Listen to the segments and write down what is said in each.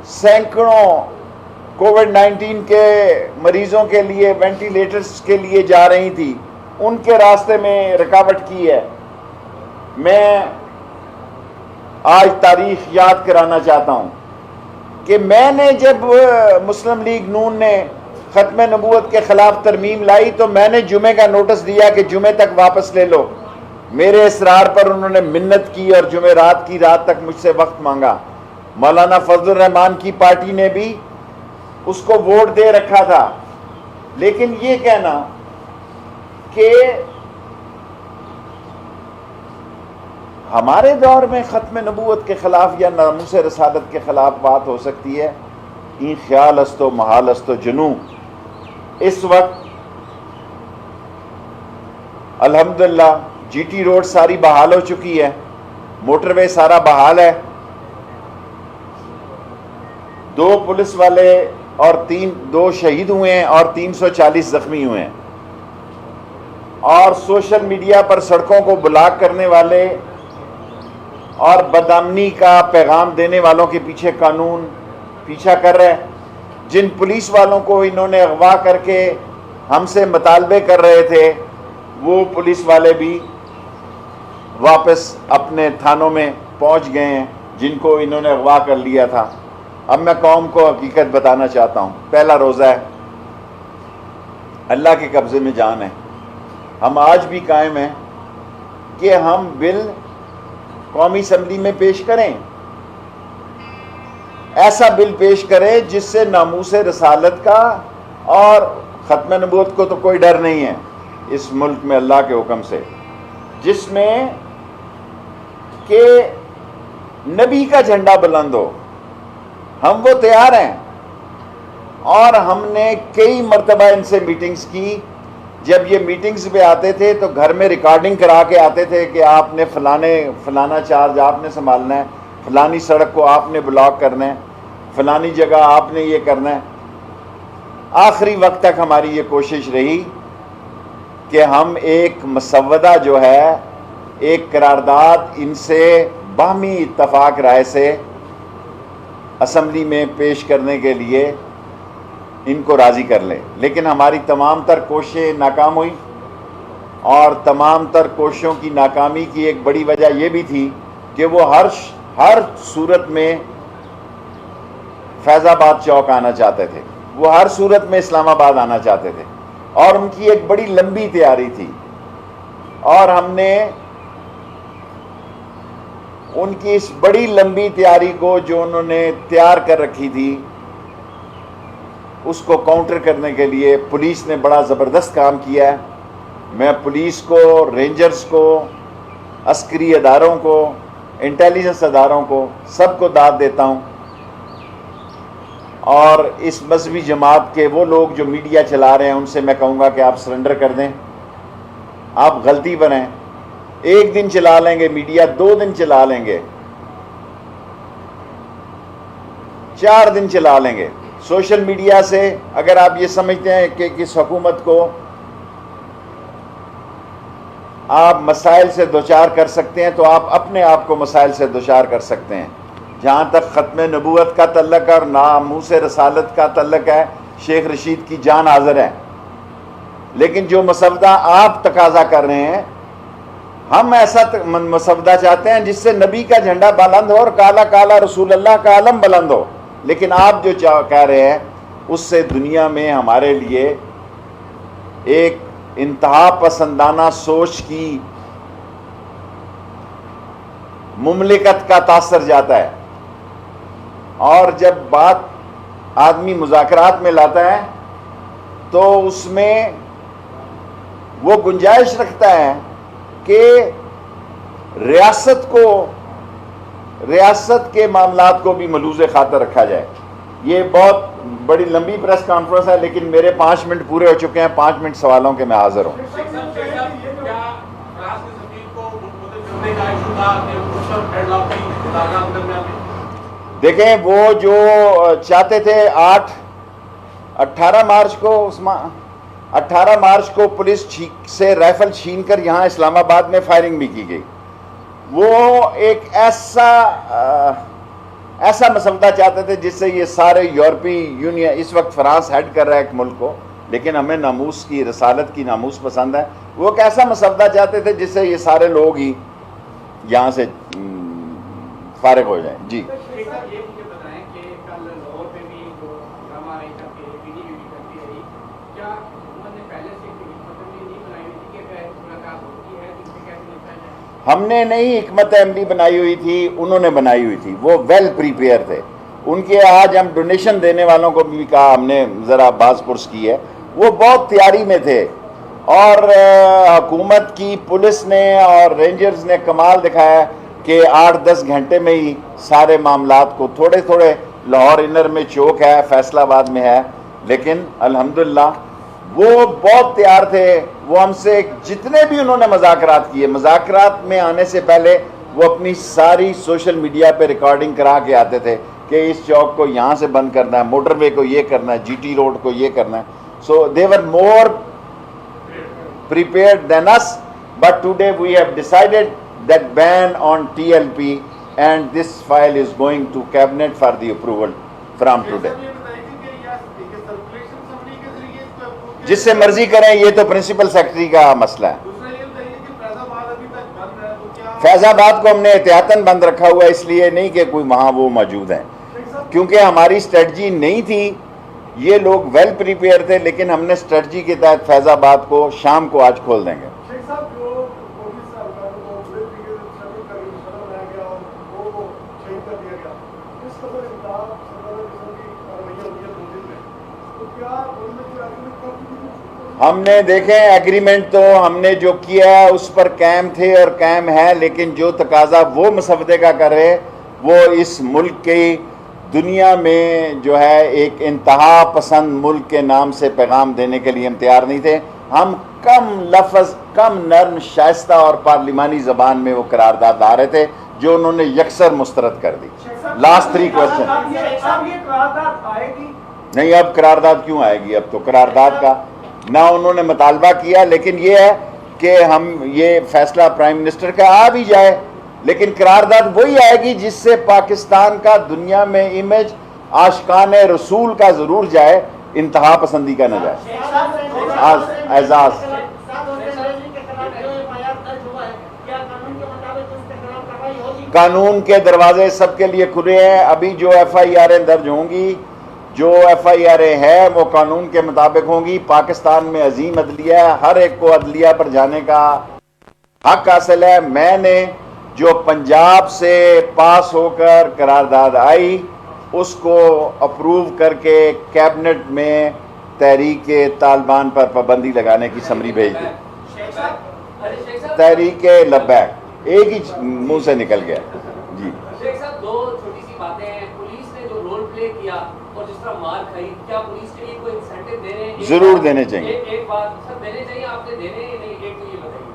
سینکڑوں کووڈ 19 کے مریضوں کے لیے وینٹیلیٹرز کے لیے جا رہی تھی، ان کے راستے میں رکاوٹ کی ہے۔ میں آج تاریخ یاد کرانا چاہتا ہوں کہ میں نے جب مسلم لیگ نون نے ختم نبوت کے خلاف ترمیم لائی تو میں نے جمعے کا نوٹس دیا کہ جمعے تک واپس لے لو۔ میرے اصرار پر انہوں نے منت کی اور جمعرات کی رات تک مجھ سے وقت مانگا۔ مولانا فضل الرحمان کی پارٹی نے بھی اس کو ووٹ دے رکھا تھا، لیکن یہ کہنا کہ ہمارے دور میں ختم نبوت کے خلاف یا ناموس رسالت کے خلاف بات ہو سکتی ہے، این خیال است و محال است و جنوں۔ اس وقت الحمدللہ جی ٹی روڈ ساری بحال ہو چکی ہے، موٹر وے سارا بحال ہے، 2 پولیس والے اور 2 شہید ہوئے ہیں اور 340 زخمی ہوئے ہیں، اور سوشل میڈیا پر سڑکوں کو بلاک کرنے والے اور بدامنی کا پیغام دینے والوں کے پیچھے قانون پیچھا کر رہے ہیں۔ جن پولیس والوں کو انہوں نے اغوا کر کے ہم سے مطالبے کر رہے تھے، وہ پولیس والے بھی واپس اپنے تھانوں میں پہنچ گئے ہیں جن کو انہوں نے اغوا کر لیا تھا۔ اب میں قوم کو حقیقت بتانا چاہتا ہوں، پہلا روزہ ہے، اللہ کے قبضے میں جان ہے۔ ہم آج بھی قائم ہیں کہ ہم بل قومی اسمبلی میں پیش کریں، ایسا بل پیش کریں جس سے ناموس رسالت کا اور ختم نبوت کو تو کوئی ڈر نہیں ہے اس ملک میں اللہ کے حکم سے، جس میں کہ نبی کا جھنڈا بلند ہو۔ ہم وہ تیار ہیں، اور ہم نے کئی مرتبہ ان سے میٹنگز کی۔ جب یہ میٹنگز پہ آتے تھے تو گھر میں ریکارڈنگ کرا کے آتے تھے کہ آپ نے فلانا چارج آپ نے سنبھالنا ہے، فلانی سڑک کو آپ نے بلاک کرنا ہے، فلانی جگہ آپ نے یہ کرنا ہے۔ آخری وقت تک ہماری یہ کوشش رہی کہ ہم ایک مسودہ جو ہے، ایک قرارداد ان سے باہمی اتفاق رائے سے اسمبلی میں پیش کرنے کے لیے ان کو راضی کر لیں، لیکن ہماری تمام تر کوششیں ناکام ہوئی، اور تمام تر کوششوں کی ناکامی کی ایک بڑی وجہ یہ بھی تھی کہ وہ ہر صورت میں فیض آباد چوک آنا چاہتے تھے، وہ ہر صورت میں اسلام آباد آنا چاہتے تھے، اور ان کی ایک بڑی لمبی تیاری تھی، اور ہم نے ان کی اس بڑی لمبی تیاری کو جو انہوں نے تیار کر رکھی تھی اس کو کاؤنٹر کرنے کے لیے پولیس نے بڑا زبردست کام کیا ہے۔ میں پولیس کو، رینجرز کو، عسکری اداروں کو، انٹیلیجنس اداروں کو، سب کو داد دیتا ہوں، اور اس مذہبی جماعت کے وہ لوگ جو میڈیا چلا رہے ہیں ان سے میں کہوں گا کہ آپ سرنڈر کر دیں۔ آپ غلطی پر ہیں، 1 دن چلا لیں گے میڈیا، 2 دن چلا لیں گے، 4 دن چلا لیں گے۔ سوشل میڈیا سے اگر آپ یہ سمجھتے ہیں کہ کس حکومت کو آپ مسائل سے دوچار کر سکتے ہیں تو آپ اپنے آپ کو مسائل سے دوچار کر سکتے ہیں۔ جہاں تک ختم نبوت کا تعلق اور ناموس رسالت کا تعلق ہے، شیخ رشید کی جان حاضر ہے، لیکن جو مسودہ آپ تقاضا کر رہے ہیں، ہم ایسا مسودہ چاہتے ہیں جس سے نبی کا جھنڈا بلند ہو اور کالا کالا رسول اللہ کا علم بلند ہو، لیکن آپ جو کہہ رہے ہیں اس سے دنیا میں ہمارے لیے ایک انتہا پسندانہ سوچ کی مملکت کا تاثر جاتا ہے، اور جب بات آدمی مذاکرات میں لاتا ہے تو اس میں وہ گنجائش رکھتا ہے کہ ریاست کے معاملات کو بھی ملوث خاطر رکھا جائے۔ یہ بہت بڑی لمبی پریس کانفرنس ہے، لیکن میرے 5 منٹ پورے ہو چکے ہیں، 5 منٹ سوالوں کے میں حاضر ہوں۔ دیکھیں، وہ جو چاہتے تھے 18 مارچ کو پولیس سے رائفل چھین کر یہاں اسلام آباد میں فائرنگ بھی کی گئی، وہ ایک ایسا ایسا مسودہ چاہتے تھے جس سے یہ سارے یورپی یونین، اس وقت فرانس ہیڈ کر رہا ہے ایک ملک کو، لیکن ہمیں ناموس کی، رسالت کی ناموس پسند ہے، وہ ایک ایسا مسودہ چاہتے تھے جس سے یہ سارے لوگ ہی یہاں سے فارغ ہو جائیں. جی ہم نے نہیں حکمت عملی بنائی ہوئی تھی، انہوں نے بنائی ہوئی تھی، وہ ویل پریپیئر تھے. ان کے آج ہم ڈونیشن دینے والوں کو بھی کہا، ہم نے ذرا باز پرس کی ہے، وہ بہت تیاری میں تھے. اور حکومت کی پولیس نے اور رینجرز نے کمال دکھایا کہ 8-10 گھنٹے میں ہی سارے معاملات کو، تھوڑے تھوڑے لاہور انر میں چوک ہے، فیصل آباد میں ہے، لیکن الحمدللہ وہ بہت تیار تھے. وہ ہم سے جتنے بھی انہوں نے مذاکرات کیے، مذاکرات میں آنے سے پہلے وہ اپنی ساری سوشل میڈیا پہ ریکارڈنگ کرا کے آتے تھے کہ اس چوک کو یہاں سے بند کرنا ہے، موٹر وے کو یہ کرنا ہے، جی ٹی روڈ کو یہ کرنا ہے. سو دے ور مور prepared than us, but today we have decided that ban on TLP and this file is going to cabinet for the approval from today. جس سے مرضی کریں، یہ تو پرنسپل سیکرٹری کا مسئلہ ہے. فیض آباد کو ہم نے احتیاطاً بند رکھا ہوا ہے، اس لیے نہیں کہ کوئی وہاں وہ موجود ہیں، کیونکہ ہماری اسٹریٹجی نہیں تھی. یہ لوگ ویل پریپیئر تھے، لیکن ہم نے اسٹریٹجی کے تحت فیض آباد کو شام کو آج کھول دیں گے. ہم نے دیکھیں ایگریمنٹ تو ہم نے جو کیا ہے اس پر قائم تھے اور قائم ہے، لیکن جو تقاضا وہ مسودے کا کرے وہ اس ملک کی دنیا میں جو ہے ایک انتہا پسند ملک کے نام سے پیغام دینے کے لیے ہم تیار نہیں تھے. ہم کم لفظ، کم نرم، شائستہ اور پارلیمانی زبان میں وہ قرارداد لا رہے تھے جو انہوں نے یکسر مسترد کر دی. Last 3 question. نہیں، اب قرارداد کیوں آئے گی؟ اب تو قرارداد کا نہ انہوں نے مطالبہ کیا، لیکن یہ ہے کہ ہم یہ فیصلہ پرائم منسٹر کا آ بھی جائے، لیکن قرارداد وہی آئے گی جس سے پاکستان کا دنیا میں امیج عاشقان رسول کا ضرور جائے، انتہا پسندی کا نہ جائے. اعزاز قانون کے دروازے سب کے لیے کھلے ہیں. ابھی جو ایف آئی آریں درج ہوں گی، جو ایف آئی آریں ہے وہ قانون کے مطابق ہوں گی. پاکستان میں عظیم عدلیہ ہے، ہر ایک کو عدلیہ پر جانے کا حق حاصل ہے. میں نے جو پنجاب سے پاس ہو کر قرارداد آئی اس کو اپروو کر کے کیبنٹ میں تحریک طالبان پر پابندی لگانے کی سمری بھیج دی. تحریک لبیک ایک ہی منہ سے نکل گیا. جی شیخ صاحب، 2 چھوٹی سی باتیں ہیں. پولیس نے جو رول پلے کیا اور جس طرح مار کھائی، کیا پولیس کے لیے کوئی انسینٹیو دے رہے ہیں؟ ضرور دینے چاہیے. ایک بات سر، دینے چاہیے، آپ نے دینے نہیں، ایک تو یہ بتائیے.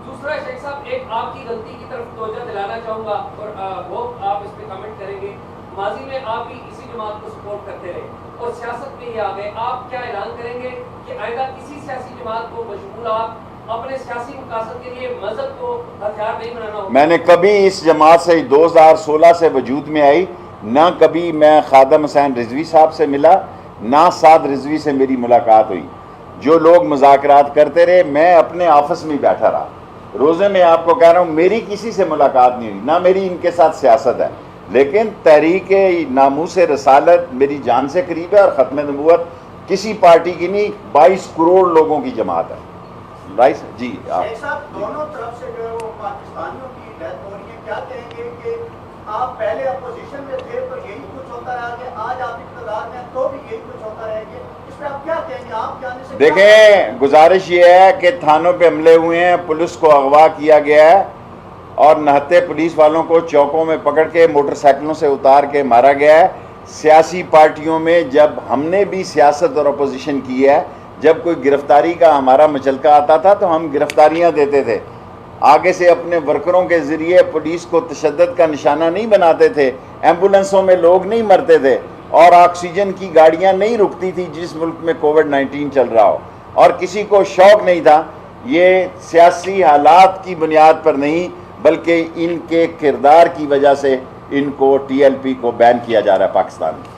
دوسرا شیخ صاحب، ایک آپ کی غلطی کی طرف توجہ دلانا چاہوں گا اور وہ آپ اس پہ کمنٹ کریں گے. ماضی میں آپ بھی اسی جماعت کو سپورٹ کرتے رہے اور سیاست میں یہ آ گئے. آپ کیا اعلان کریں گے کہ آئندہ کسی سیاسی جماعت کو مشغول آپ اپنے سیاسی مقاصد کے لیے مذہب کو ہتھیار نہیں بنانا ہوگا؟ میں نے کبھی اس جماعت سے 2016 سے وجود میں آئی، نہ کبھی میں خادم حسین رضوی صاحب سے ملا، نہ سعد رضوی سے میری ملاقات ہوئی. جو لوگ مذاکرات کرتے رہے، میں اپنے آفس میں بیٹھا رہا. روزے میں آپ کو کہہ رہا ہوں، میری کسی سے ملاقات نہیں ہوئی، نہ میری ان کے ساتھ سیاست ہے. لیکن تحریک ناموس رسالت میری جان سے قریب ہے اور ختم نبوت کسی پارٹی کی نہیں، 22 کروڑ لوگوں کی جماعت ہے. رائٹ جی. دونوں طرف سے جو وہ پاکستانیوں کی ڈیتھ ہو رہی ہے، کیا کہیں گے کہ آپ پہلے اپوزیشن میں تھے تو یہی کچھ ہوتا رہا کہ آج آپ اقتدار میں تو بھی یہی کچھ ہوتا رہے گا، اس پہ آپ کیا کہیں گے؟ آپ جانے سے دیکھیں، گزارش یہ ہے کہ تھانوں پہ حملے ہوئے ہیں، پولیس کو اغوا کیا گیا ہے اور نہتے پولیس والوں کو چوکوں میں پکڑ کے موٹر سائیکلوں سے اتار کے مارا گیا ہے. سیاسی پارٹیوں میں جب ہم نے بھی سیاست اور اپوزیشن کی ہے، جب کوئی گرفتاری کا ہمارا مچلکا آتا تھا تو ہم گرفتاریاں دیتے تھے. آگے سے اپنے ورکروں کے ذریعے پولیس کو تشدد کا نشانہ نہیں بناتے تھے. ایمبولنسوں میں لوگ نہیں مرتے تھے اور آکسیجن کی گاڑیاں نہیں رکتی تھی جس ملک میں کووڈ-19 چل رہا ہو، اور کسی کو شوق نہیں تھا. یہ سیاسی حالات کی بنیاد پر نہیں بلکہ ان کے کردار کی وجہ سے ان کو TLP کو بین کیا جا رہا ہے پاکستان میں.